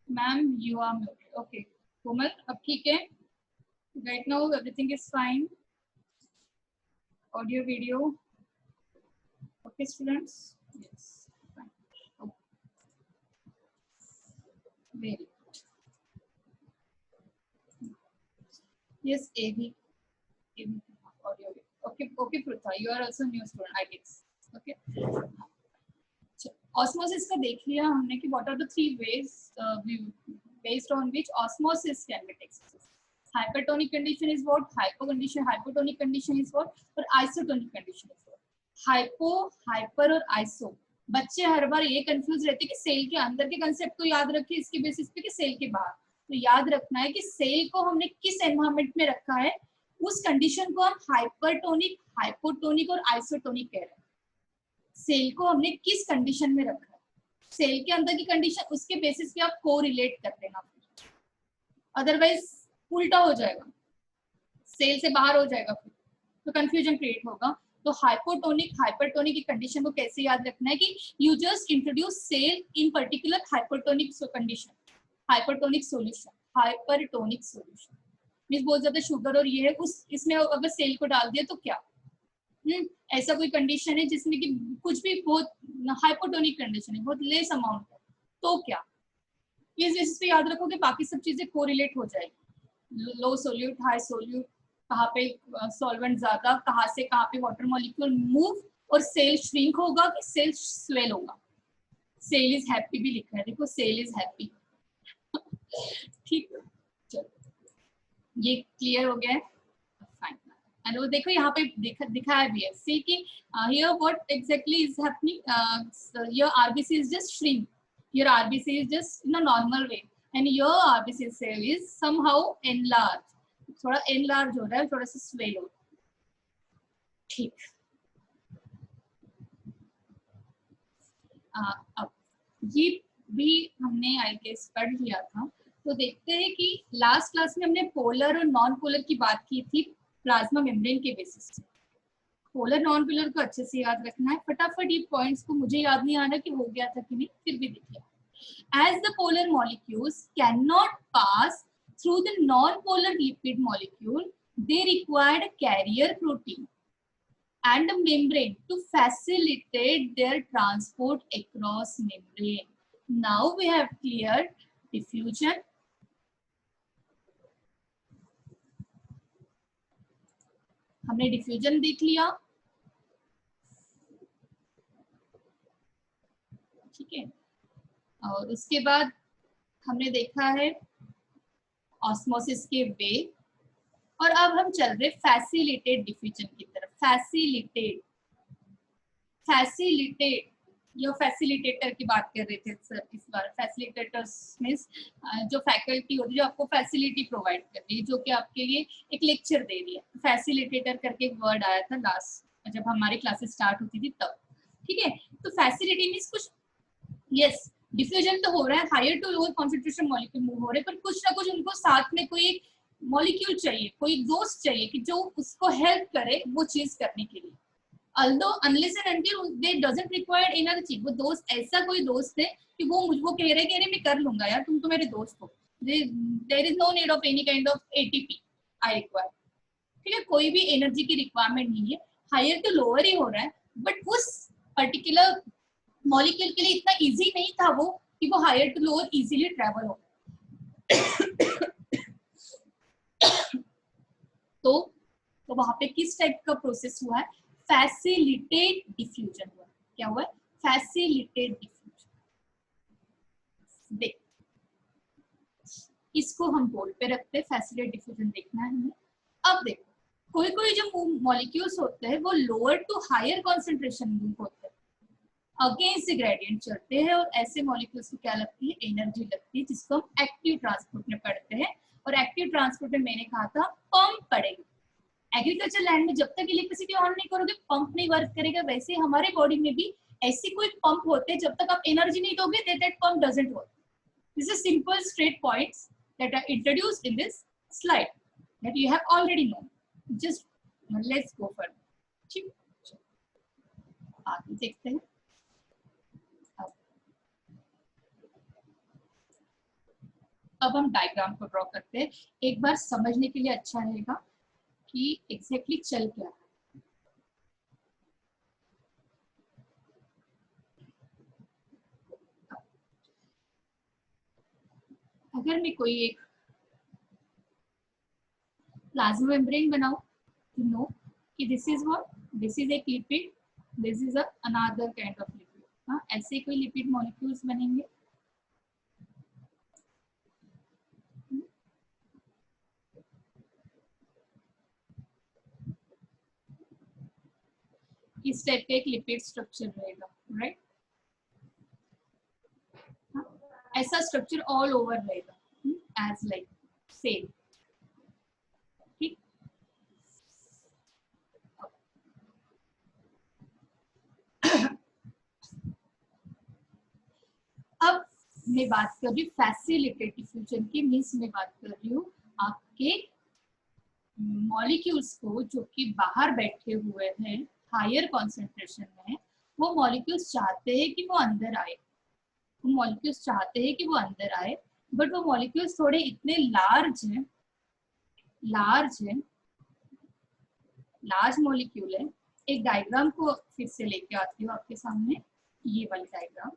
Ma'am you are muted. Okay Komal अब ठीक है. Right now everything is fine. Audio video. Okay students. Yes fine. Very yes ab audio. Okay, okay, Prutha, you are also new student, I guess. Okay. Osmosis का देख लिया हमने कि what are the three ways based on which osmosis can be taken. Hypertonic condition is what? Hypotonic condition is what? और isotonic condition is what? Hypo, hyper और iso. बच्चे हर बार ये confuse रहते हैं कि सेल के अंदर के कंसेप्ट को याद रखिए इसके बेसिस पे कि सेल के बाहर. तो याद रखना है कि सेल को हमने किस एनवायरमेंट में रखा है, उस कंडीशन को हम हाइपरटोनिक, हाइपोटोनिक और आइसोटोनिक कह रहे हैं. सेल को हमने किस कंडीशन में रखा है, सेल के अंदर की कंडीशन, उसके बेसिस पे आप को रिलेट कर देना. अदरवाइज उल्टा हो जाएगा, सेल से बाहर हो जाएगा, फिर तो कंफ्यूजन क्रिएट होगा. तो हाइपोटोनिक, हाइपरटोनिक की कंडीशन को कैसे याद रखना है कि you just introduce cell in particular hypotonic condition, hypertonic solution, hypertonic solution means बहुत ज्यादा शुगर और ये है उस इसमें अगर सेल को डाल दिया तो क्या. ऐसा कोई कंडीशन है जिसमें कि कुछ भी बहुत हाइपोटोनिक कंडीशन है, बहुत लेस अमाउंट है, तो क्या. इस बेसिस पे याद रखो कि बाकी सब चीजें कोरिलेट हो जाएगी. लो सोल्यूट, हाई सोल्यूट, कहाँ पे सॉल्वेंट ज्यादा, कहाँ से कहाँ पे वाटर मॉलिक्यूल मूव, और सेल श्रिंक होगा कि सेल स्वेल होगा. सेल इज हैप्पी भी लिखा है, देखो सेल इज हैप्पी. ठीक है, चलो ये क्लियर हो गया है. फाइन. एंड वो देखो यहाँ पे दिखाया भी है, सी कि here what exactly is happening. Your RBC is just shrink, your RBC is just in a normal way, and your RBC cell is somehow enlarge, थोड़ा एनलार्ज हो रहा है, थोड़ा सा स्वेल हो रहा है. ठीक. अब ये भी हमने आई गेस पढ़ लिया था. तो देखते हैं कि लास्ट क्लास में हमने पोलर और नॉन पोलर की बात की थी प्लाज्मा मेम्ब्रेन के बेसिस पे. पोलर नॉन पोलर को अच्छे से याद रखना है. फटाफट ये पॉइंट्स को, मुझे याद नहीं आ रहा कि हो गया था कि नहीं, फिर भी देखिए. As the polar molecules cannot pass through the non-polar lipid molecule, they required a carrier protein and a membrane to facilitate their transport across membrane. Now we have cleared diffusion. हमने डिफ्यूजन देख लिया, ठीक है. और उसके बाद हमने देखा है ऑस्मोसिस के वे, और अब हम चल रहे फैसिलिटेट डिफ्यूजन की तरफ. फैसिलिटेट, फैसिलिटेट या फैसिलिटेटर की बात कर रहे थे सर इस बार. फैसिलिटेटर्स मींस जो फैकल्टी होती है जो आपको फैसिलिटी प्रोवाइड कर रही है, जो कि आपके लिए एक लेक्चर दे रही है. फैसिलिटेटर करके एक वर्ड आया था लास्ट जब हमारी क्लासेस स्टार्ट होती थी तब, ठीक है. तो फैसिलिटी मींस कुछ, यस डिफ्यूजन तो हो रहा है, higher to lower concentration molecule move हो रहे हैं, पर कुछ ना कुछ उनको साथ में कोई एक मॉलिक्यूल चाहिए, कोई दोस्त चाहिए कि जो उसको हेल्प करे वो चीज करने के लिए. although unless and until they doesn't require another चीज, वो दोस्त ऐसा कोई दोस्त है कि वो मुझको कह रहे हैं कि अरे मैं कर लूंगा यार, तुम तो मेरे दोस्त हो, there is no need of any kind of ATP I require. ठीक है, कोई भी एनर्जी की रिक्वायरमेंट नहीं है, हायर टू लोअर ही हो रहा है, बट उस पर्टिकुलर मॉलिक्यूल के लिए इतना इजी नहीं था वो कि वो higher to lower easily travel हो. तो वहां पे किस टाइप का प्रोसेस हुआ है? फैसिलिटेट डिफ्यूजन हुआ. क्या हुआ है? Facilitate diffusion. देख इसको हम बोर्ड पे रखते हैं, फैसिलिटेट डिफ्यूजन देखना है हमें. अब देखो कोई कोई जो मॉलिक्यूल्स होते हैं वो lower to higher concentration move होते हैं, अगेंस्ट ग्रेडियंट चलते हैं, और ऐसे मॉलिक्यूल्स को क्या लगती है? एनर्जी लगती है, जिसको हम एक्टिव ट्रांसपोर्ट में पढ़ते हैं. और एक्टिव ट्रांसपोर्ट में मैंने कहा था पंप पड़ेगा. एग्रीकल्चर लैंड में जब तक इलेक्ट्रिसिटी ऑन नहीं करोगे पंप नहीं वर्क करेगा. वैसे हमारे बॉडी में भी ऐसी कोई पंप होते हैं, जब तक आप एनर्जी नहीं दोगे that pump doesn't work. This is simple straight points that are introduced in this slide that you have already known. Just let's go further. ठीक, आगे देखते हैं. अब हम डायग्राम को ड्रॉ करते हैं। एक बार समझने के लिए अच्छा रहेगा कि एग्जैक्टली चल क्या है। अगर मैं कोई एक प्लाज्मा मेम्ब्रेन बनाऊं, to know कि this is what, this is एक lipid, this is a another kind of lipid। हाँ, ऐसे कोई लिपिड मॉलिक्यूल्स बनेंगे। इस टाइप का एक लिपिड स्ट्रक्चर रहेगा, राइट। ऐसा स्ट्रक्चर ऑल ओवर रहेगा एज लाइक सेम, ठीक। अब मैं बात कर रही हूँ फैसिलिटेड डिफ्यूजन की, मीन्स मैं बात कर रही हूँ आपके मॉलिक्यूल्स को जो कि बाहर बैठे हुए हैं हायर कॉन्सेंट्रेशन में, वो मॉलिक्यूल्स चाहते हैं कि वो अंदर आए, वो मॉलिक्यूल्स चाहते हैं कि वो अंदर आए, बट वो मॉलिक्यूल्स थोड़े इतने लार्ज हैं, लार्ज मॉलिक्यूल है। एक डायग्राम को फिर से लेके आती हूँ आपके सामने, ये वाली डायग्राम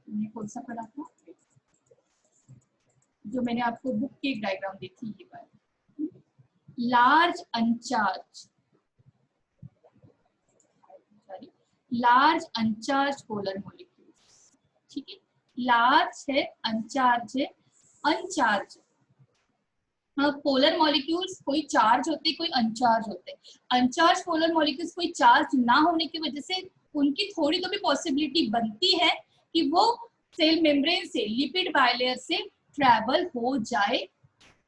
मैंने कौन सा पढ़ा था, जो मैंने आपको बुक की एक डायग्राम दी थी, ये वाली लार्ज अनचार्ज पोलर मॉलिक्यूल्स, ठीक है। लार्ज है, अनचार्ज है, अनचार्ज। पोलर मॉलिक्यूल्स कोई चार्ज होते, कोई अनचार्ज होते। अनचार्ज पोलर मॉलिक्यूल्स कोई चार्ज ना होने की वजह से उनकी थोड़ी तो भी पॉसिबिलिटी बनती है कि वो सेल मेम्ब्रेन से लिपिड बायलेयर से ट्रैवल हो जाए,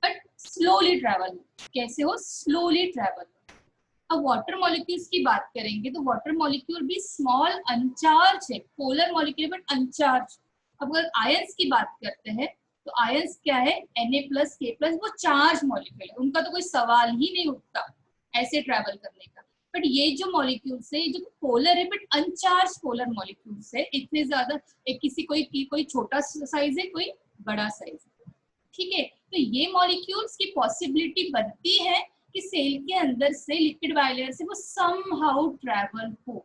बट स्लोली ट्रैवल। कैसे हो? Slowly travel. अब वाटर मॉलिक्यूल्स की बात करेंगे तो वाटर मॉलिक्यूल भी स्मॉल अनचार्ज है, पोलर मॉलिक्यूल बट अनचार्ज। अब अगर आयंस की बात करते हैं तो आयंस क्या है? Na+, K+, वो चार्ज मॉलिक्यूल है, उनका तो कोई सवाल ही नहीं उठता ऐसे ट्रैवल करने का। बट ये जो मॉलिक्यूल्स है, जो पोलर है बट अनचार्ज पोलर मॉलिक्यूल्स है, इतने ज्यादा, एक किसी कोई छोटा साइज है, कोई बड़ा साइज है, ठीक है। तो ये मॉलिक्यूल्स की पॉसिबिलिटी बनती है कि सेल के अंदर से लिपिड बायलेयर से वो समहाउ ट्रैवल हो।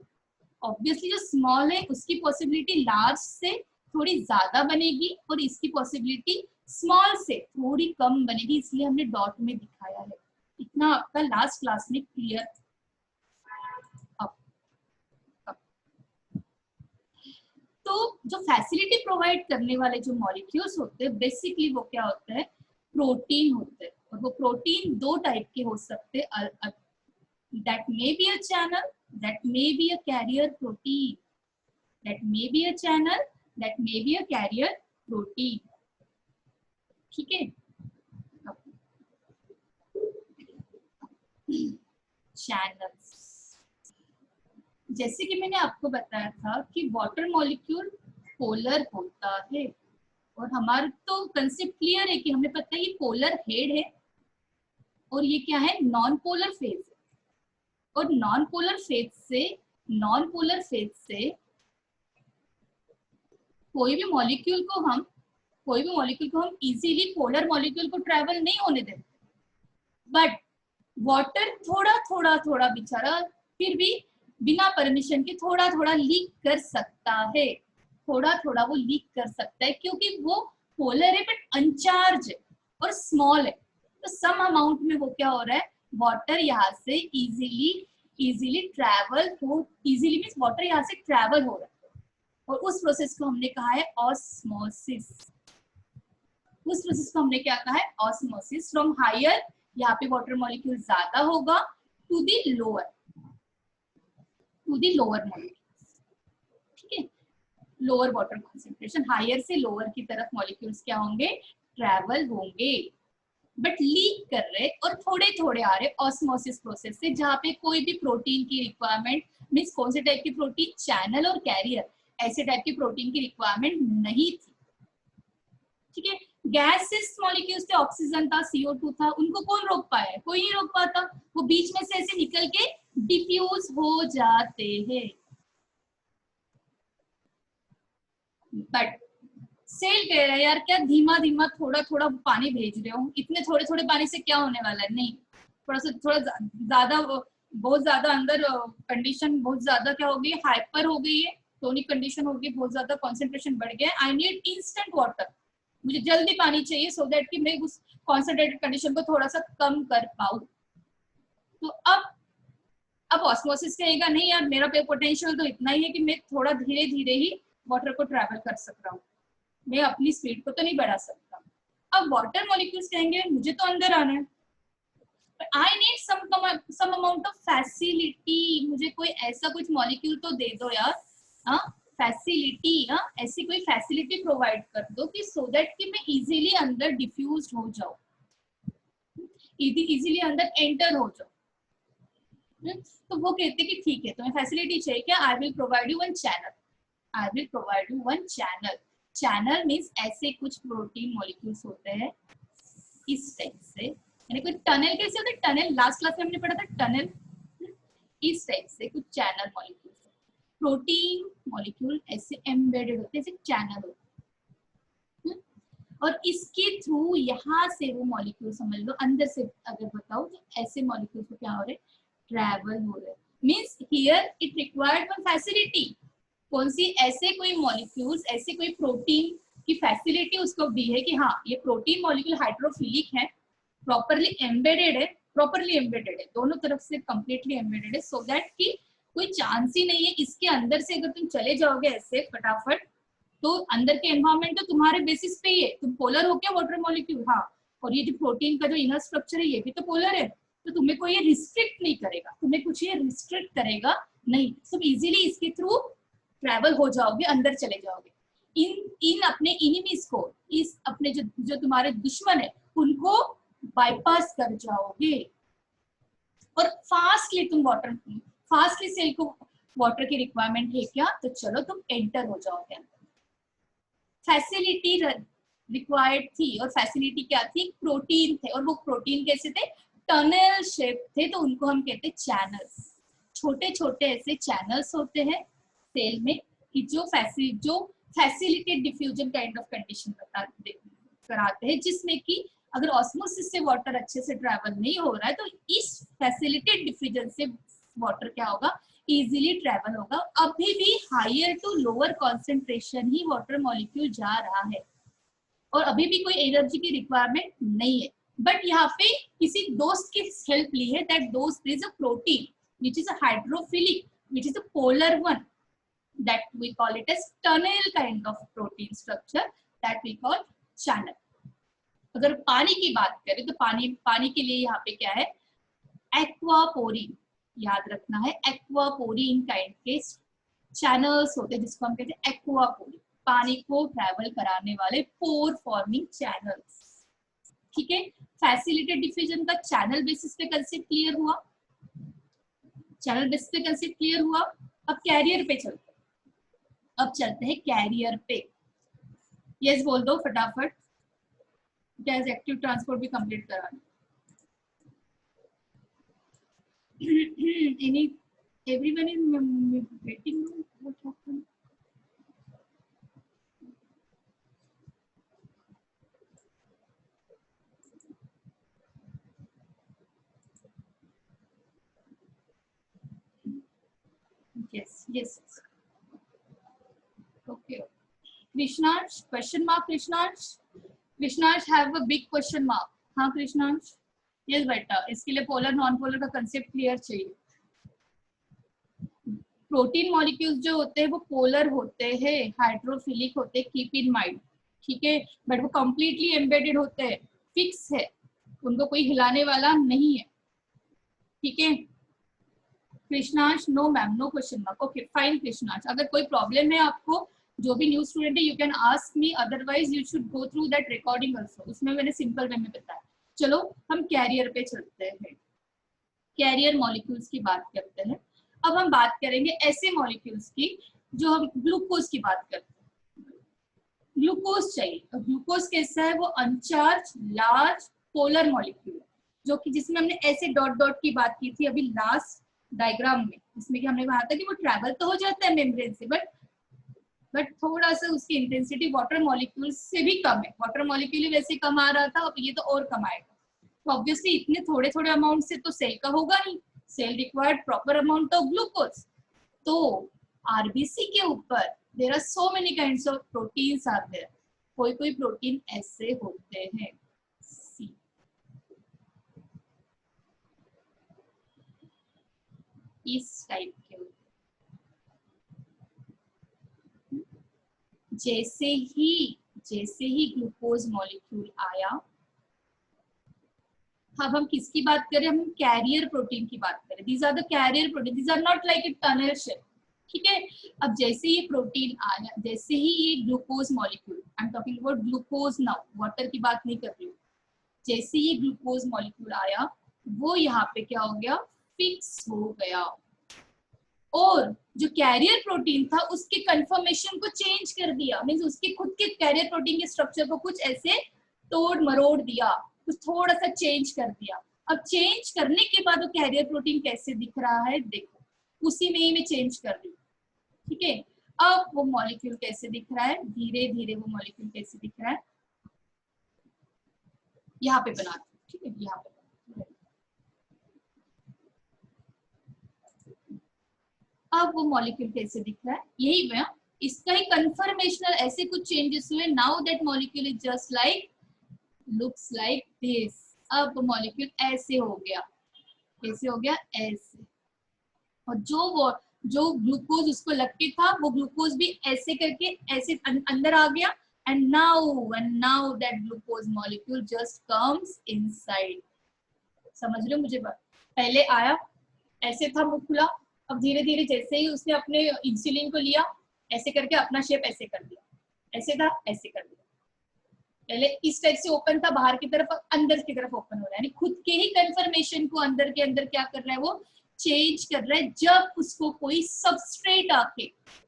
ऑब्वियसली जो स्मॉल है उसकी पॉसिबिलिटी लार्ज से थोड़ी ज्यादा बनेगी और इसकी पॉसिबिलिटी स्मॉल से थोड़ी कम बनेगी, इसलिए हमने डॉट में दिखाया है। इतना आपका लास्ट क्लास में क्लियर। तो जो फैसिलिटी प्रोवाइड करने वाले जो मॉलिक्यूल्स होते हैं, बेसिकली वो क्या होते हैं? प्रोटीन होते हैं। और वो प्रोटीन दो टाइप के हो सकते हैं, that may be a channel, that may be a carrier protein, that may be a channel, that may be a carrier protein, ठीक है। चैनल्स, जैसे कि मैंने आपको बताया था कि वाटर मॉलिक्यूल पोलर होता है, और हमारा तो कंसेप्ट क्लियर है कि हमें पता है ये पोलर हेड है और ये क्या है? Non polar phase. और नॉन पोलर फेज से कोई भी मॉलिक्यूल को हम इजीली पोलर मॉलिक्यूल को ट्रैवल नहीं होने देते, बट वाटर थोड़ा बेचारा फिर भी बिना परमिशन के थोड़ा लीक कर सकता है, थोड़ा वो लीक कर सकता है, क्योंकि वो पोलर है बट अनचार्ज है और स्मॉल है। तो सम अमाउंट में वो क्या हो रहा है? वाटर यहाँ से इजीली ट्रैवल हो, इजीली मींस वाटर यहाँ से ट्रैवल हो रहा है, और उस प्रोसेस को हमने कहा है ऑस्मोसिस। उस प्रोसेस को हमने क्या कहा है? ऑस्मोसिस। फ्रॉम हायर, यहाँ पे वाटर मॉलिक्यूल ज्यादा होगा, टू दी लोअर मॉलिक्यूल्स, ठीक है। लोअर वाटर कॉन्सेंट्रेशन, हायर से लोअर की तरफ मॉलिक्यूल्स क्या होंगे? ट्रैवल होंगे, बट लीक कर रहे और थोड़े आ रहे ऑस्मोसिस प्रोसेस से, जहाँ पे कोई भी प्रोटीन की रिक्वायरमेंट, मीन्स कौन से टाइप की प्रोटीन? चैनल और कैरियर, ऐसे टाइप की प्रोटीन की रिक्वायरमेंट नहीं थी, ठीक है। गैसेस मॉलिक्यूल्स थे, ऑक्सीजन था, CO2 था, उनको कौन रोक पाया? कोई नहीं रोक पाता, वो बीच में से ऐसे निकल के डिफ्यूज हो जाते हैं। बट सेल कह रहा है यार क्या धीमा धीमा थोड़ा थोड़ा पानी भेज रहे हो, इतने थोड़े थोड़े पानी से क्या होने वाला है, नहीं थोड़ा सा थोड़ा ज्यादा, बहुत ज्यादा अंदर कंडीशन बहुत ज्यादा क्या हो गई, हाइपर हो गई है, टोनिक कंडीशन हो गई, बहुत ज्यादा कॉन्सेंट्रेशन बढ़ गया है। आई नीड इंस्टेंट वाटर, मुझे जल्दी पानी चाहिए सो दैट कि मैं उस कॉन्सेंट्रेटेड कंडीशन को थोड़ा सा कम कर पाऊं। तो अब ऑस्मोसिस कहेगा नहीं यार मेरा पोटेंशियल तो इतना ही है कि मैं थोड़ा धीरे धीरे ही वाटर को ट्रैवल कर सक रहा हूँ, मैं अपनी स्पीड को तो नहीं बढ़ा सकता। अब वाटर मॉलिक्यूल्स कहेंगे मुझे तो अंदर आना है, I need some amount of facility, मुझे कोई ऐसा कुछ मॉलिक्यूल तो दे दो यार, हाँ फैसिलिटी, हाँ ऐसी कोई फैसिलिटी प्रोवाइड कर दो कि सो दैट कि मैं इजीली अंदर डिफ्यूज हो जाऊं, इजीली अंदर एंटर हो जाऊं। तो वो कहते कि ठीक है तुम्हें फैसिलिटी चाहिए क्या, I will provide you one channel, I will provide you one channel. Channel means ऐसे कुछ प्रोटीन मॉलिक्यूल्स होते हैं इस टाइप से, यानी कोई टनल कैसे होता है, टनल लास्ट क्लास में हमने पढ़ा था टनल, इस टाइप से कुछ चैनल मॉलिक्यूल्स, प्रोटीन मॉलिक्यूल ऐसे एम्बेडेड होते हैं, ऐसे चैनल होते हैं, और इसके थ्रू यहाँ से वो मॉलिक्यूल समझ लो अंदर से अगर बताओ तो ऐसे मॉलिक्यूल को क्या हो रहे हैं, ट्रैवल हो रहे हैं। Means here it required one facility, कौन सी, ऐसे कोई मॉलिक्यूल्स, ऐसे कोई प्रोटीन की फैसिलिटी उसको दी है कि हाँ ये प्रोटीन मॉलिक्यूल हाइड्रोफिलिक है, प्रॉपरली एम्बेडेड है, प्रॉपरली एम्बेडेड है, दोनों तरफ से कंप्लीटली एम्बेडेड है, सो दैट कि कोई चांस ही नहीं है इसके अंदर से अगर तुम चले जाओगे ऐसे फटाफट तो अंदर के एनवायरमेंट तो तुम्हारे बेसिस पे ही है, तुम पोलर हो क्या वाटर मॉलिक्यूल, हाँ और ये जो प्रोटीन का जो इनर स्ट्रक्चर है ये भी तो पोलर है, तो तुम्हें कोई ये रिस्ट्रिक्ट नहीं करेगा, तुम्हें कुछ ये रिस्ट्रिक्ट करेगा नहीं, तुम इजीली इसके थ्रू ट्रैवल हो जाओगे, अंदर चले जाओगे, इन अपने इनिमीज को, इस अपने जो तुम्हारे दुश्मन है उनको बाईपास कर जाओगे और फास्टली तुम वाटर, फास्टली सेल को वाटर की रिक्वायरमेंट है क्या, तो चलो तुम एंटर हो जाओगे अंदर। फैसिलिटी रिक्वायर्ड थी, और फैसिलिटी क्या थी, प्रोटीन थे, और वो प्रोटीन कैसे थे, टनल शेप थे, तो उनको हम कहते हैं चैनल्स, छोटे छोटे ऐसे चैनल्स होते हैं सेल में कि जो facilitated diffusion kind of condition कराते हैं, जिसमें कि अगर ऑस्मोसिस से वाटर अच्छे से ट्रैवल नहीं हो रहा है तो इस फैसिलिटेड डिफ्यूजन से वाटर क्या होगा, इजीली ट्रैवल होगा, अभी भी हायर टू लोअर कॉन्सेंट्रेशन ही वाटर मॉलिक्यूल जा रहा है और अभी भी कोई एनर्जी की रिक्वायरमेंट नहीं है, बट यहाँ पे किसी दोस्त की हेल्प ली है, दैट दोस्त is a protein which is a hydrophilic, which is a polar one, that we call it as tunnel kind of protein structure that we call channel. अगर पानी की बात करें तो पानी के लिए यहाँ पे क्या है, एक्वापोरिन, याद रखना है एक्वापोरिन काइंड के चैनल्स होते हैं जिसको हम कहते हैं एक्वापोरिन, पानी को ट्रैवल कराने वाले पोर फॉर्मिंग चैनल्स, ठीक है। फैसिलिटेड डिफ्यूजन का चैनल बेसिस पे कंसेप्ट क्लियर हुआ, चैनल बेसिस पे कंसेप्ट क्लियर हुआ। अब कैरियर पे चलते हैं, अब चलते हैं कैरियर पे, यस बोल दो फटाफट, गैस एक्टिव ट्रांसपोर्ट भी कंप्लीट कराना। Any everyone is waiting, what happened? yes okay, Krishnansh question mark, Krishnansh have a big question mark, हाँ Krishnansh, yes बेटा, इसके लिए पोलर नॉन पोलर का कंसेप्ट क्लियर चाहिए। प्रोटीन मॉलिक्यूल्स जो होते हैं वो पोलर होते हैं, हाइड्रोफिलिक होते हैं, कीप इन माइंड, ठीक है, बट वो कंप्लीटली एम्बेडेड होते हैं, फिक्स है, उनको कोई हिलाने वाला नहीं है, ठीक है। Krishnansh no ma'am, no question mark, okay fine Krishnansh, अगर कोई प्रॉब्लम है आपको, जो भी न्यू स्टूडेंट है you can ask me, otherwise you should go through that recording also, उसमें मैंने सिंपल वे में बताया। चलो हम कैरियर पे चलते हैं, कैरियर मॉलिक्यूल्स की बात करते हैं। अब हम बात करेंगे ऐसे मॉलिक्यूल्स की जो हम ग्लूकोज की बात करते हैं, ग्लूकोज चाहिए, तो ग्लूकोज कैसा है, वो अनचार्ज लार्ज पोलर मॉलिक्यूल, जो कि जिसमें हमने ऐसे डॉट डॉट की बात की थी अभी लास्ट डायग्राम में, जिसमें कि हमने कहा था कि वो ट्रैवल तो हो जाता है मेम्ब्रेन से, बट बट थोड़ा सा उसकी इंटेंसिटी वाटर मॉलिक्यूल से भी कम है। वाटर मॉलिक्यूल वैसे कम आ रहा था, अब ये तो और कम आएगा। तो ऑब्वियसली इतने थोड़े थोड़े अमाउंट से तो सेल का होगा नहीं, cell required proper amount of glucose. तो आरबीसी के ऊपर there are so many kinds of proteins are there. कोई कोई प्रोटीन ऐसे होते हैं, सी इस टाइप के होते, जैसे ही ग्लूकोज मॉलिक्यूल आया, अब हम किसकी बात करें, हम कैरियर प्रोटीन की बात करें। These are the carrier protein, these are not like a tunnel shape, ठीक है। अब जैसे ये प्रोटीन आया, जैसे ही ये glucose molecule, I am talking about glucose now, water की बात नहीं कर रही हूँ। जैसे ये ग्लूकोज मॉलिक्यूल आया, वो यहाँ पे क्या हो गया, फिक्स हो गया। और जो कैरियर प्रोटीन था उसके कंफर्मेशन को चेंज कर दिया, मींस उसके खुद के कैरियर प्रोटीन के स्ट्रक्चर को कुछ ऐसे तोड़ मरोड़ दिया, कुछ थोड़ा सा चेंज कर दिया। अब चेंज करने के बाद वो कैरियर प्रोटीन कैसे दिख रहा है, देखो उसी में ही मैं चेंज कर रही हूँ, ठीक है। अब वो मॉलिक्यूल कैसे दिख रहा है, धीरे धीरे वो मॉलिक्यूल कैसे दिख रहा है, यहाँ पे बनाते हैं, ठीक है। यहाँ पे अब वो मॉलिक्यूल कैसे दिख रहा है, यही मैं इसका ही कंफर्मेशनल ऐसे कुछ चेंजेस हुए। Now that molecule is just like, looks like this. अब मॉलिक्यूल ऐसे हो गया, कैसे हो गया, ऐसे। और जो ग्लूकोज उसको लग के था, वो ग्लूकोज भी ऐसे करके ऐसे अंदर आ गया। And now that glucose molecule just comes inside. समझ रहे हो मुझे बात, पहले आया ऐसे था, मुंह खुला, अब धीरे धीरे जैसे ही उसने अपने इंसुलिन को लिया, ऐसे करके अपना शेप ऐसे कर दिया, ऐसे था ऐसे कर दिया। पहले इस टाइप से ओपन था बाहर की तरफ, अंदर की तरफ ओपन हो रहा है, यानी खुद के ही कंफर्मेशन को अंदर के अंदर क्या कर रहा है, वो चेंज कर रहा है। जब उसको कोई सबस्ट्रेट आके,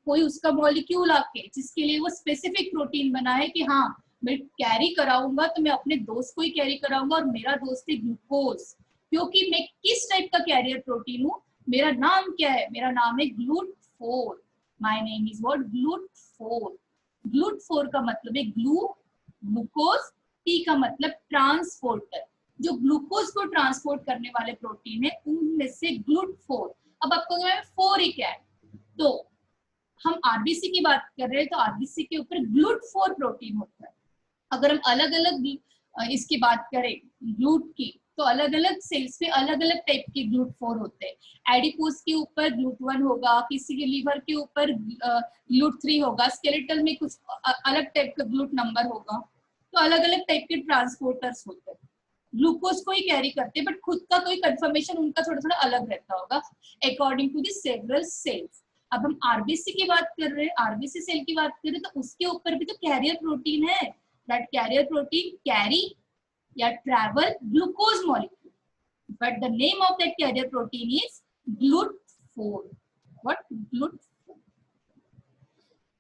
कोई उसका मॉलिक्यूल आके, जिसके लिए वो स्पेसिफिक प्रोटीन बना है कि हाँ मैं कैरी कराऊंगा, तो मैं अपने दोस्त को ही कैरी कराऊंगा, और मेरा दोस्त है ग्लूकोज, क्योंकि मैं किस टाइप का कैरियर प्रोटीन हूँ, मेरा नाम क्या है, मेरा नाम है GLUT4। My name is what, GLUT4। GLUT4 का मतलब है ग्लूकोज, टी का मतलब ट्रांसपोर्टर। जो ग्लूकोज को ट्रांसपोर्ट करने वाले प्रोटीन है उनमें से GLUT4। अब आपको 4 ही क्या है, तो हम आरबीसी की बात कर रहे हैं, तो आरबीसी के ऊपर GLUT4 प्रोटीन होता है। अगर हम अलग अलग इसकी बात करें ग्लूट की, तो अलग अलग सेल्स पे अलग अलग टाइप के GLUT4 होते हैं। एडिपोज के ऊपर GLUT1 होगा, किसी के लीवर के ऊपर GLUT3 होगा, स्केलेटल में कुछ अलग टाइप का ग्लूट नंबर होगा। तो अलग अलग टाइप के ट्रांसपोर्टर्स होते हैं, ग्लूकोज को ही कैरी करते हैं, बट खुद का कोई कंफर्मेशन उनका थोड़ा थोड़ा अलग रहता होगा according to the several cells. अब हम आरबीसी की बात कर रहे हैं, आरबीसी सेल की बात कर रहे हैं, तो उसके ऊपर भी तो कैरियर प्रोटीन है। दैट कैरियर प्रोटीन कैरी या travel glucose molecule, but the name of that carrier protein is GLUT4. What? GLUT4.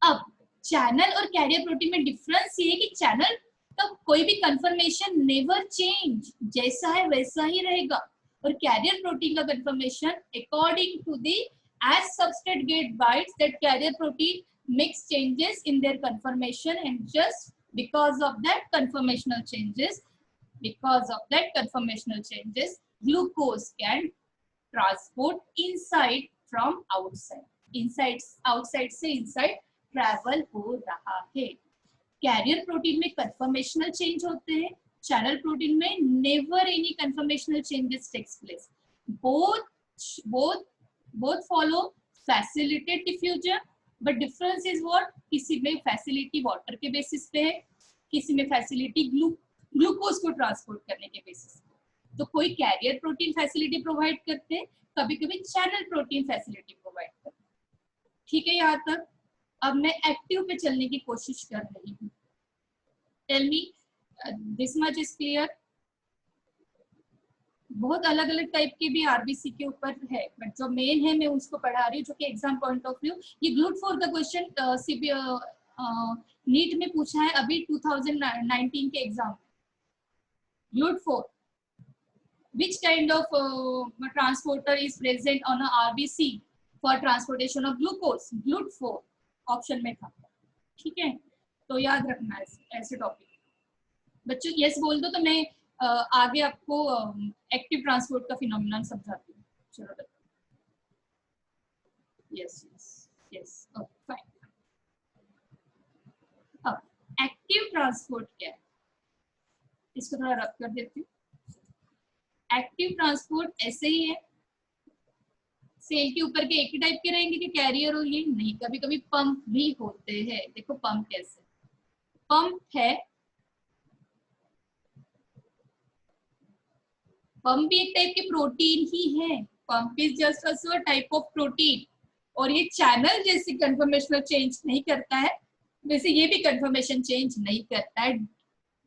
अब चैनल और कैरियर प्रोटीन में डिफरेंस ये है कि चैनल का कोई भी कंफर्मेशन नेवर चेंज, जैसा है वैसा ही रहेगा, और कैरियर प्रोटीन का conformation according to the as substrate get bites, that carrier protein makes changes in their conformation, and just because of that conformational changes, glucose can transport inside from outside, outside से inside travel हो रहा है। Carrier protein में conformational change होते हैं, channel protein में never any conformational changes takes place. both follow facilitated diffusion, but difference is what, किसी में फैसिलिटी वाटर के बेसिस पे है, किसी में फैसिलिटी ग्लूकोज को ट्रांसपोर्ट करने के बेसिस पे। तो कोई कैरियर प्रोटीन फैसिलिटी प्रोवाइड करते हैं, कभी कभी चैनल प्रोटीन फैसिलिटी प्रोवाइड करते हैं, ठीक है यहाँ तक। अब मैं एक्टिव पे चलने की कोशिश कर रही हूँ। Tell me this much is clear. बहुत अलग अलग टाइप के भी आरबीसी के ऊपर है, बट जो मेन है मैं उसको पढ़ा रही हूँ, जो कि एग्जाम पॉइंट ऑफ व्यू। ये GLUT4 का क्वेश्चन नीट में पूछा है अभी 2019 के एग्जाम में। GLUT4, which kind of transporter is present on a RBC for transportation of glucose? GLUT4 option में था। ठीक है, तो याद रखना है ऐसे टॉपिक। बच्चों यस बोल दो तो मैं आगे आपको एक्टिव ट्रांसपोर्ट का फिनोमिना समझाती हूँ। चलो yes yes yes, okay fine. अब एक्टिव ट्रांसपोर्ट क्या है, इसको थोड़ा रब कर देती हूँ। एक्टिव ट्रांसपोर्ट ऐसे ही है, सेल के ऊपर के एक ही टाइप के रहेंगे कि कैरियर और ये नहीं, कभी कभी पंप भी होते हैं। देखो पंप कैसे, पंप है, पंप भी एक टाइप के प्रोटीन ही है, pump is just also a type of protein. और ये चैनल जैसे कंफर्मेशनल चेंज नहीं करता है, वैसे ये भी कंफर्मेशन चेंज नहीं करता है।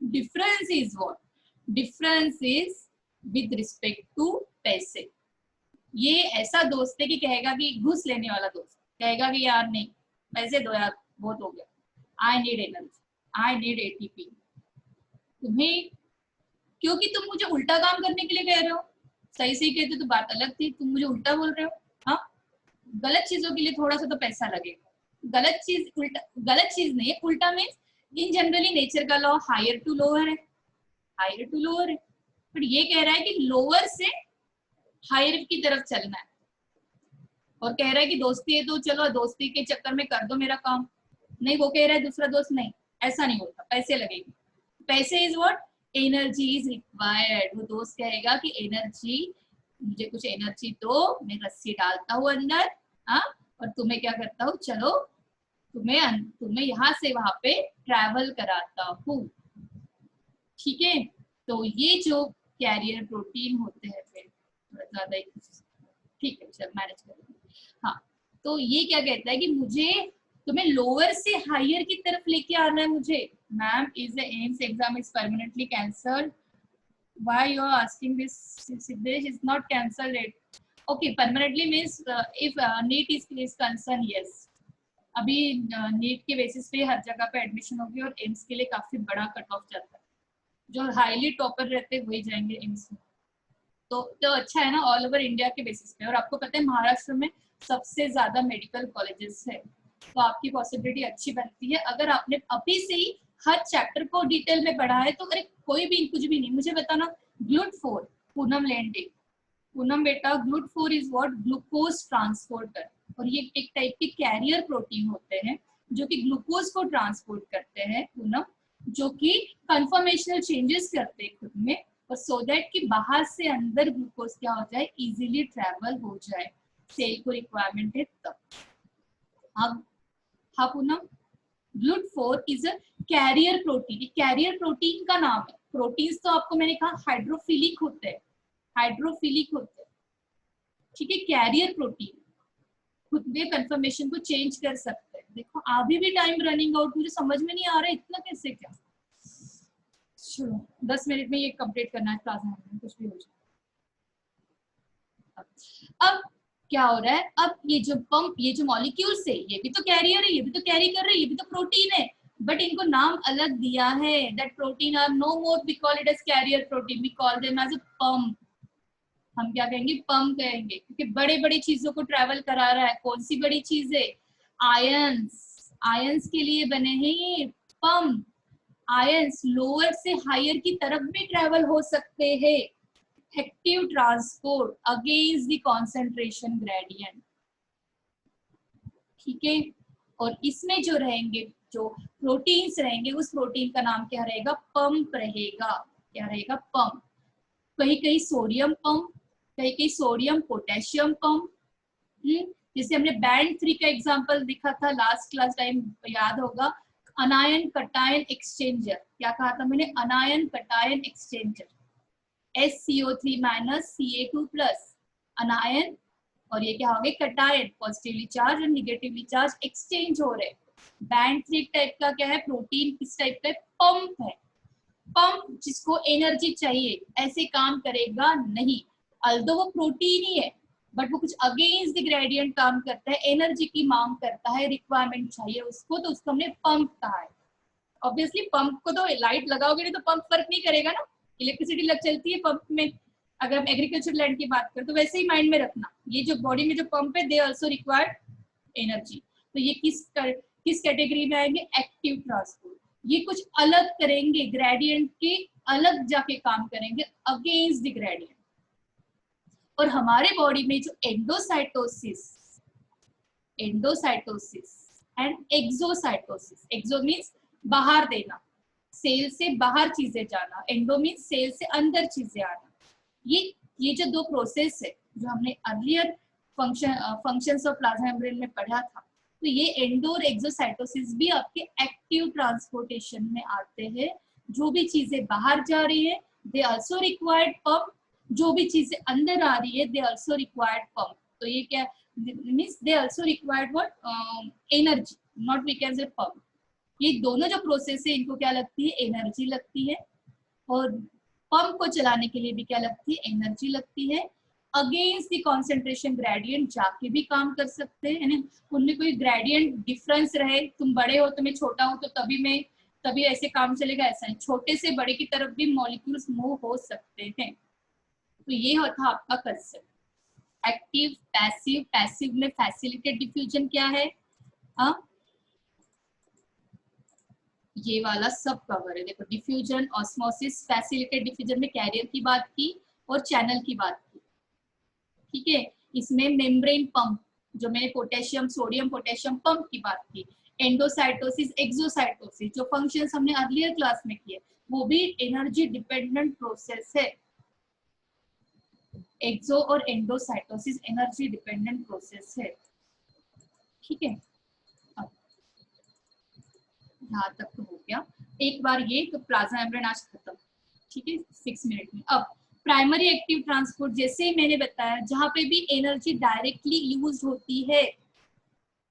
Difference is what, difference is with respect to पैसे। ये ऐसा दोस्त है कि कहेगा कि घुस लेने वाला दोस्त कहेगा कि यार नहीं पैसे दो यार, बहुत हो गया, I need energy, I need ATP. तुम्हें, क्योंकि तुम मुझे उल्टा काम करने के लिए कह रहे हो, सही सही कहते तो बात अलग थी, तुम मुझे उल्टा बोल रहे हो। हाँ, गलत चीजों के लिए थोड़ा सा तो पैसा लगेगा। गलत चीज उल्टा, गलत चीज नहीं है, उल्टा मीन्स इन जनरली नेचर का लॉ हायर टू लोअर है, हायर टू लोअर है। पर ये कह रहा है कि लोअर से हायर की तरफ चलना है, और कह रहा है कि दोस्ती है तो चलो दोस्ती के चक्कर में कर दो मेरा काम। नहीं, वो कह रहा है दूसरा दोस्त नहीं, ऐसा नहीं होता, पैसे लगेंगे। पैसे is what, energy is required. वो दोस्त कहेगा कि एनर्जी, मुझे कुछ एनर्जी दो, मैं रस्सी डालता हूँ अंदर, हाँ, और तुम्हें क्या करता हूँ, चलो तुम्हें यहाँ से वहां पे ट्रैवल कराता हूँ। ठीक है, तो ये जो कैरियर प्रोटीन होते हैं, फिर थोड़ा ज्यादा ठीक है चल मैनेज करेंगे। हाँ, तो ये क्या कहता है कि मुझे तुम्हें लोअर से हायर की तरफ लेके आना है मुझे। Ma'am, is the AIIMS exam is permanently cancelled? Why you are asking this? Siddesh is not cancelled it. Okay, permanently means if NEET is concerned, yes. अभी नीट के बेसिस पे हर जगह पे एडमिशन होगी, और एम्स के लिए काफी बड़ा कट ऑफ जाता है, जो हाईली टॉपर रहते हैं वही जाएंगे एम्स में। तो अच्छा है ना, ऑल ओवर इंडिया के बेसिस पे। और आपको पता है महाराष्ट्र में सबसे ज्यादा मेडिकल कॉलेजेस है, तो आपकी पॉसिबिलिटी अच्छी बनती है अगर आपने अभी से ही हर चैप्टर को डिटेल में पढ़ा है। तो अरे कोई भी कुछ भी नहीं, मुझे बताना GLUT4, पूनम लेंडे, पूनम बेटा, GLUT4 is what, glucose transporter. और ये एक टाइप के कैरियर प्रोटीन होते हैं जो कि ग्लूकोज को ट्रांसपोर्ट करते हैं पूनम, जो कि कंफर्मेशनल चेंजेस करते हैं खुद में, और सो दैट कि बाहर से अंदर ग्लूकोज क्या हो जाए, इजीली ट्रेवल हो जाए, सेल को रिक्वायरमेंट है तब। अब हाँ Poonam, GLUT4 is a carrier protein. Career protein का नाम है, प्रोटीन्स तो आपको मैंने कहा हाइड्रोफिलिक होते हैं, हाइड्रोफिलिक होते हैं, ठीक है। कैरियर प्रोटीन खुद में कंफर्मेशन को चेंज कर सकते हैं। देखो अभी भी टाइम रनिंग आउट, मुझे समझ में नहीं आ रहा है इतना कैसे, क्या चलो 10 मिनट में ये कंप्लीट करना है क्लास में, कुछ भी हो जाए। अब क्या हो रहा है, अब ये जो पंप, ये जो मॉलिक्यूल्स है, ये भी तो कैरियर है, ये भी तो कैरी कर रहे हैं, ये भी तो प्रोटीन है, बट इनको नाम अलग दिया है। That protein are no more we call it as carrier protein, we call them as a pump. हम क्या कहेंगे, पंप कहेंगे, क्योंकि बड़े बड़ी चीजों को ट्रेवल करा रहा है। कौन सी बड़ी चीज है, आयंस, आयंस के लिए बने हैं ये पंप। आयंस लोअर से हायर की तरफ भी ट्रेवल हो सकते हैं। Active transport against the concentration gradient, ठीक है। और इसमें जो रहेंगे, जो प्रोटीन्स रहेंगे, उस प्रोटीन का नाम क्या रहेगा, पंप रहेगा। क्या रहेगा, पंप। कहीं कहीं सोडियम पंप, कहीं कहीं सोडियम पोटेशियम पंप। जैसे हमने बैंड 3 का एग्जांपल दिखा था लास्ट क्लास टाइम, याद होगा, अनायन कटायन एक्सचेंजर। क्या कहा था मैंने, अनायन कटायन एक्सचेंजर, SCO3 - Ca2+, अनायन, और ये क्या हो गए, कटायन, पॉजिटिवली चार्ज और निगेटिवली चार्ज एक्सचेंज हो रहे। बैंड 3 टाइप का क्या है, प्रोटीन किस टाइप का, पंप है। पंप जिसको एनर्जी चाहिए ऐसे काम करेगा नहीं, अल्दो वो प्रोटीन ही है, बट वो कुछ अगेंस्ट द ग्रेडियंट काम करता है, एनर्जी की मांग करता है, रिक्वायरमेंट चाहिए उसको, तो उसको हमने पंप कहा है। ऑब्वियसली पंप को तो लाइट लगाओगे नहीं तो पंप वर्क नहीं करेगा ना, इलेक्ट्रिसिटी लग चलती है पंप में। अगर हम एग्रीकल्चर लैंड की बात करें तो वैसे ही माइंड में रखना, ये जो बॉडी में जो पंप है, दे आल्सो रिक्वायर्ड एनर्जी। तो ये किस कैटेगरी में आएंगे? Active transport. ये कुछ अलग करेंगे, ग्रेडियंट के अलग जाके काम करेंगे अगेंस्ट द ग्रेडियंट। और हमारे बॉडी में जो endocytosis and exocytosis, exo means बाहर देना, सेल से बाहर चीजें जाना, एंडो मीन्स सेल से अंदर चीजें आना। ये जो दो प्रोसेस है जो हमने earlier functions of plasma membrane में पढ़ा था, तो ये एंडो और एक्सोसाइटोसिस भी आपके एक्टिव ट्रांसपोर्टेशन में आते हैं। जो भी चीजें बाहर जा रही है दे आल्सो रिक्वायर्ड पंप, जो भी चीजें अंदर आ रही है दे आल्सो रिक्वायर्ड पंप। तो ये क्या means they also required what? Energy, not we can say pump. ये दोनों जो प्रोसेस है इनको क्या लगती है? एनर्जी लगती है। और पंप को चलाने के लिए भी क्या लगती है? एनर्जी लगती है। अगेंस्ट द कॉन्सेंट्रेशन ग्रेडियंट जाके भी काम कर सकते हैं, यानी उनमें कोई ग्रेडियंट डिफरेंस रहे, तुम बड़े हो तो मैं छोटा हूं तो तभी ऐसे काम चलेगा, ऐसा नहीं। छोटे से बड़े की तरफ भी मॉलिक्यूल्स मूव हो सकते हैं। तो ये था आपका कंसेप्ट एक्टिव पैसिव। पैसिव में फैसिलिटेड डिफ्यूजन क्या है? ये वाला सब कवर है। देखो डिफ्यूजन, ऑस्मोसिस, फैसिलिटेड डिफ्यूजन में कैरियर की बात की और चैनल की बात की, ठीक है। इसमें मेम्ब्रेन पंप, जो मैंने पोटेशियम सोडियम पोटेशियम पंप की बात की, एंडोसाइटोसिस एक्सोसाइटोसिस, जो फंक्शंस हमने अर्लियर क्लास में किए, वो भी एनर्जी डिपेंडेंट प्रोसेस है। एक्सो और एंडोसाइटोसिस एनर्जी डिपेंडेंट प्रोसेस है, ठीक है। यहाँ तक तो हो गया। एक बार ये तो प्लाज्मा मेम्ब्रेन आज खत्म, ठीक है, 6 मिनट में। अब प्राइमरी एक्टिव ट्रांसपोर्ट, जैसे ही मैंने बताया, जहां पे भी एनर्जी डायरेक्टली यूज होती है,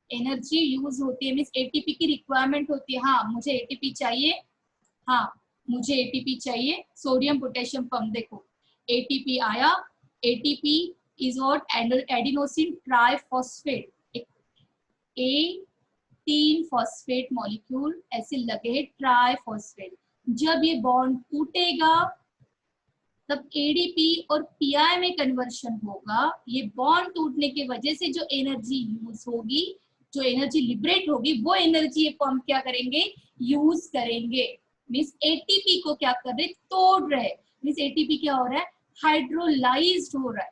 एनर्जी यूज होती है मीन्स एटीपी की रिक्वायरमेंट होती है। हाँ मुझे एटीपी चाहिए, हाँ मुझे एटीपी चाहिए। सोडियम पोटेशियम पंप, देखो एटीपी आया, ATP is what? Adenosine triphosphate, A 3 phosphate molecule ऐसे लगे ट्राइफॉस्फेट। जब ये बॉन्ड टूटेगा तब एडीपी और पीआई में कन्वर्शन होगा। ये बॉन्ड टूटने की वजह से जो एनर्जी यूज होगी, जो एनर्जी लिबरेट होगी, वो एनर्जी ये पंप क्या करेंगे? यूज करेंगे। मीन्स एटीपी को क्या कर रहे? तोड़ रहे। मीन्स एटीपी क्या हो रहा है? हाइड्रोलाइज्ड हो रहा है,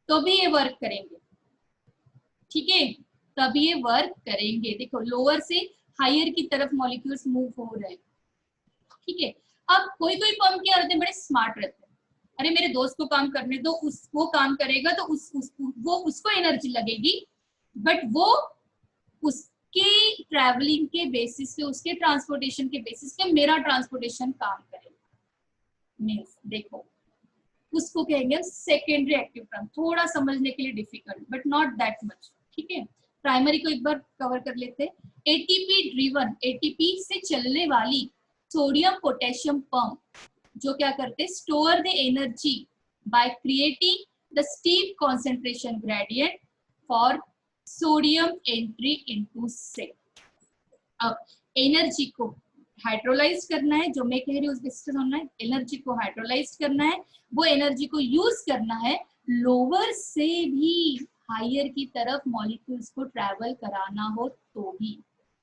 तो भी ये वर्क करेंगे, ठीक है, तभी ये वर्क करेंगे। देखो लोअर से हायर की तरफ मॉलिक्यूल्स मूव हो रहे हैं, ठीक है। अब कोई कोई पंप क्या रहते हैं? बड़े स्मार्ट रहते हैं, अरे मेरे दोस्त को काम करने दो, वो काम करेगा तो उसको एनर्जी लगेगी, बट वो उसके ट्रैवलिंग के बेसिस पे, उसके ट्रांसपोर्टेशन के बेसिस पे मेरा ट्रांसपोर्टेशन काम करेगा। मीन्स देखो उसको कहेंगे सेकेंडरी एक्टिव ट्रांस। थोड़ा समझने के लिए difficult but not that much, ठीक है। प्राइमरी को एक बार कवर कर लेते हैं। एटीपी ड्रिवन, एटीपी से चलने वाली सोडियम पोटेशियम पंप, जो क्या करते? Store the energy by creating the steep concentration gradient for sodium entry into cell. अब एनर्जी को हाइड्रोलाइज करना है, जो मैं कह रही हूँ उस बेसिस होना है, एनर्जी को हाइड्रोलाइज करना है, वो एनर्जी को यूज करना है लोअर से भी हायर की तरफ मॉलिक्यूल्स को ट्रैवल कराना हो तो भी।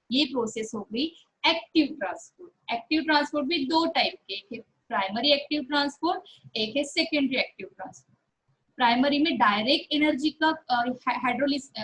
ये प्रोसेस हो गई एक्टिव ट्रांसपोर्ट। एक्टिव ट्रांसपोर्ट भी दो टाइप के, एक है प्राइमरी एक्टिव ट्रांसपोर्ट, एक है सेकेंडरी एक्टिव ट्रांसपोर्ट। प्राइमरी में डायरेक्ट एनर्जी का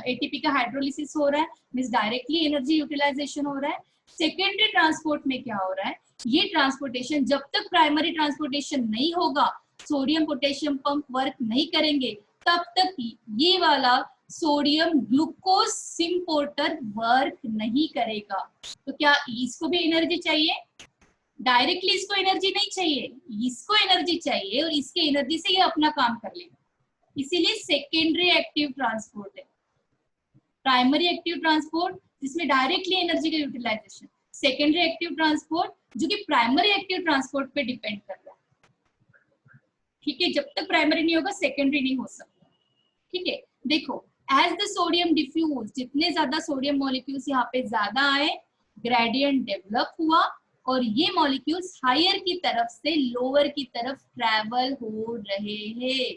एटीपी का हाइड्रोलिसिस हो रहा है, मींस डायरेक्टली एनर्जी यूटिलाइजेशन हो रहा है। सेकेंडरी ट्रांसपोर्ट में क्या हो रहा है? ये ट्रांसपोर्टेशन, जब तक प्राइमरी ट्रांसपोर्टेशन नहीं होगा, सोडियम पोटेशियम पंप वर्क नहीं करेंगे, तब तक ये वाला सोडियम ग्लूकोज सिम्पोर्टर वर्क नहीं करेगा। तो क्या इसको भी एनर्जी चाहिए? डायरेक्टली इसको एनर्जी नहीं चाहिए, इसको एनर्जी चाहिए, और इसके एनर्जी से ये अपना काम कर लेगा। इसीलिए सेकेंडरी एक्टिव ट्रांसपोर्ट है। प्राइमरी एक्टिव ट्रांसपोर्ट जिसमें डायरेक्टली एनर्जी का यूटिलाइजेशन, सेकेंडरी एक्टिव ट्रांसपोर्ट जो कि प्राइमरी एक्टिव ट्रांसपोर्ट पे डिपेंड कर रहा है, ठीक है। जब तक प्राइमरी नहीं होगा सेकेंडरी नहीं हो सकता, ठीक है। देखो एज द सोडियम डिफ्यूज, जितने ज्यादा सोडियम मॉलिक्यूल्स यहाँ पे ज्यादा आए, ग्रेडियंट डेवलप हुआ और ये मॉलिक्यूल्स हायर की तरफ से लोअर की तरफ ट्रैवल हो रहे हैं।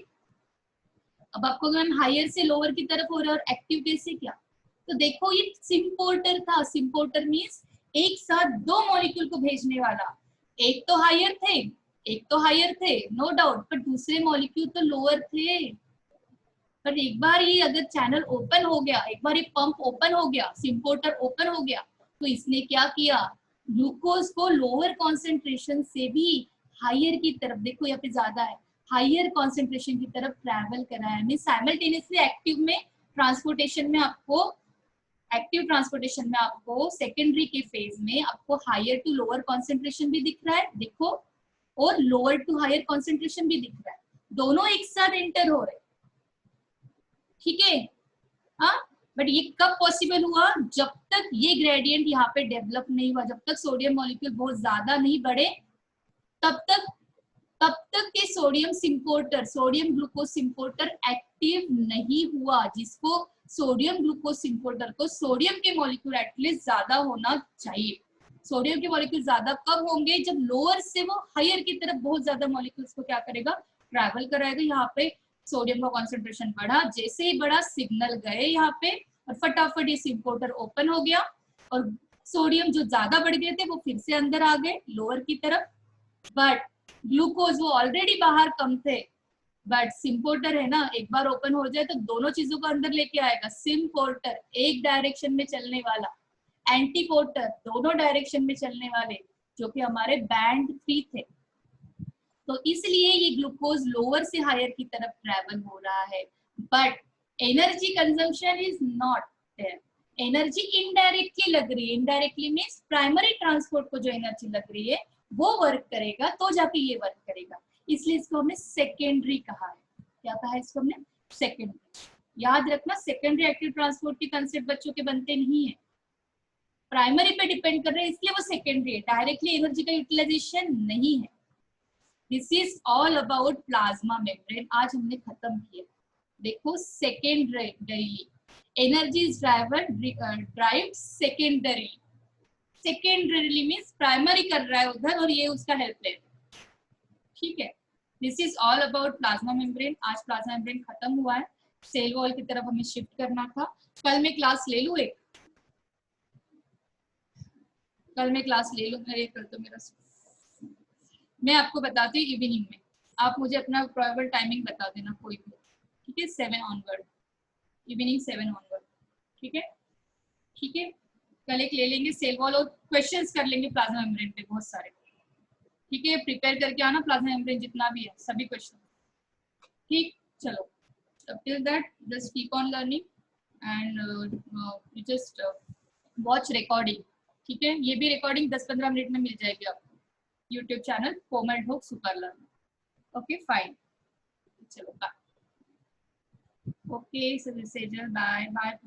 अब आपको मैम हायर से लोअर की तरफ हो रहा है और एक्टिव कैसे? क्या तो देखो ये सिम्पोर्टर था, सिम्पोर्टर मीन्स एक साथ दो मॉलिक्यूल को भेजने वाला, एक तो हायर थे, एक तो हायर थे नो डाउट, पर दूसरे मॉलिक्यूल तो लोअर थे। पर एक बार ये अगर चैनल ओपन हो गया, एक बार ये पंप ओपन हो गया, सिम्पोर्टर ओपन हो गया, तो इसने क्या किया, ग्लूकोज को लोअर कॉन्सेंट्रेशन से भी हायर की तरफ, देखो यहाँ पे ज्यादा है, हायर कॉन्सेंट्रेशन की तरफ ट्रैवल कराया। मीन साइमल्टेनियसली एक्टिव ट्रांसपोर्टेशन में आपको सेकेंडरी के फेज में आपको हायर टू लोअर कॉन्सेंट्रेशन भी दिख रहा है, देखो, और लोअर टू हायर कॉन्सेंट्रेशन भी दिख रहा है, दोनों एक साथ एंटर हो रहे, ठीक है। हाँ, बट ये कब पॉसिबल हुआ, जब तक ये ग्रेडियंट यहाँ पे डेवलप नहीं हुआ, जब तक सोडियम मॉलिक्यूल बहुत ज्यादा नहीं बढ़े, तब तक के सोडियम सिम्पोर्टर, सोडियम ग्लूकोज सिम्पोर्टर एक्टिव नहीं हुआ, जिसको सोडियम ग्लूकोज सिम्पोर्टर को सोडियम के मॉलिक्यूल एटलीस्ट ज्यादा होना चाहिए। सोडियम के मॉलिक्यूल ज्यादा कब होंगे, जब लोअर से वो हायर की तरफ बहुत ज्यादा मॉलिक्यूल्स को क्या करेगा, ट्रैवल कराएगा। यहाँ पे सोडियम का कॉन्सेंट्रेशन बढ़ा, जैसे ही बढ़ा सिग्नल गए यहाँ पे, और फटाफट ये सिम्पोर्टर ओपन हो गया, और सोडियम जो ज्यादा बढ़ गए थे वो फिर से अंदर आ गए लोअर की तरफ, बट ग्लूकोज वो ऑलरेडी बाहर कम थे, बट सिम्पोर्टर है ना, एक बार ओपन हो जाए तो दोनों चीजों को अंदर लेके आएगा। सिम्पोर्टर एक डायरेक्शन में चलने वाला, एंटीपोर्टर दोनों डायरेक्शन में चलने वाले, जो कि हमारे बैंड 3 थे। तो इसलिए ये ग्लूकोज लोअर से हायर की तरफ ट्रेवल हो रहा है, but energy consumption is not there. Energy indirectly लग रही है, इनडायरेक्टली मीन्स प्राइमरी ट्रांसपोर्ट को जो एनर्जी लग रही है वो वर्क करेगा, तो जाके ये वर्क करेगा, इसलिए इसको हमने सेकेंडरी कहा है। क्या कहा है इसको हमने, सेकेंडरी। याद रखना, सेकेंडरी एक्टिव ट्रांसपोर्ट के कंसेप्ट बच्चों के बनते नहीं है, प्राइमरी पे डिपेंड कर रहे हैं, इसलिए वो सेकेंडरी है, डायरेक्टली एनर्जी का यूटिलाइजेशन नहीं है। This is all about plasma membrane, आज हमने खत्म किया। देखो secondary energy is derived secondary, secondary means primary कर रहा है उधर और ये उसका हेल्प ले रहा है, ठीक है। This is all about plasma membrane. आज प्लाज्मा मेम्ब्रेन खत्म हुआ है, सेल वॉल की तरफ हमें शिफ्ट करना था। कल मैं क्लास ले लूं एक, कल मैं क्लास ले लूं, कल तो मेरा, मैं आपको बताती हूँ इवनिंग में, आप मुझे अपना प्रोबेबल टाइमिंग बता देना कोई भी, ठीक है, 7 ऑनवर्ड, इवनिंग 7 ऑनवर्ड, ठीक है, ठीक है। कल एक ले लेंगे सेल वॉल और क्वेश्चंस कर लेंगे प्लाज्मा मेम्ब्रेन पे बहुत सारे, ठीक है। प्रिपेयर करके आना प्लाज्मा मेम्ब्रेन जितना भी है सभी क्वेश्चन, ठीक। चलो, till that just keep on learning and just watch recording, ठीक है। ये भी रिकॉर्डिंग 10-15 मिनट में मिल जाएगी आपको, YouTube channel Komal Dhok super learn, okay fine. चलो bye, okay so Sejal, bye bye.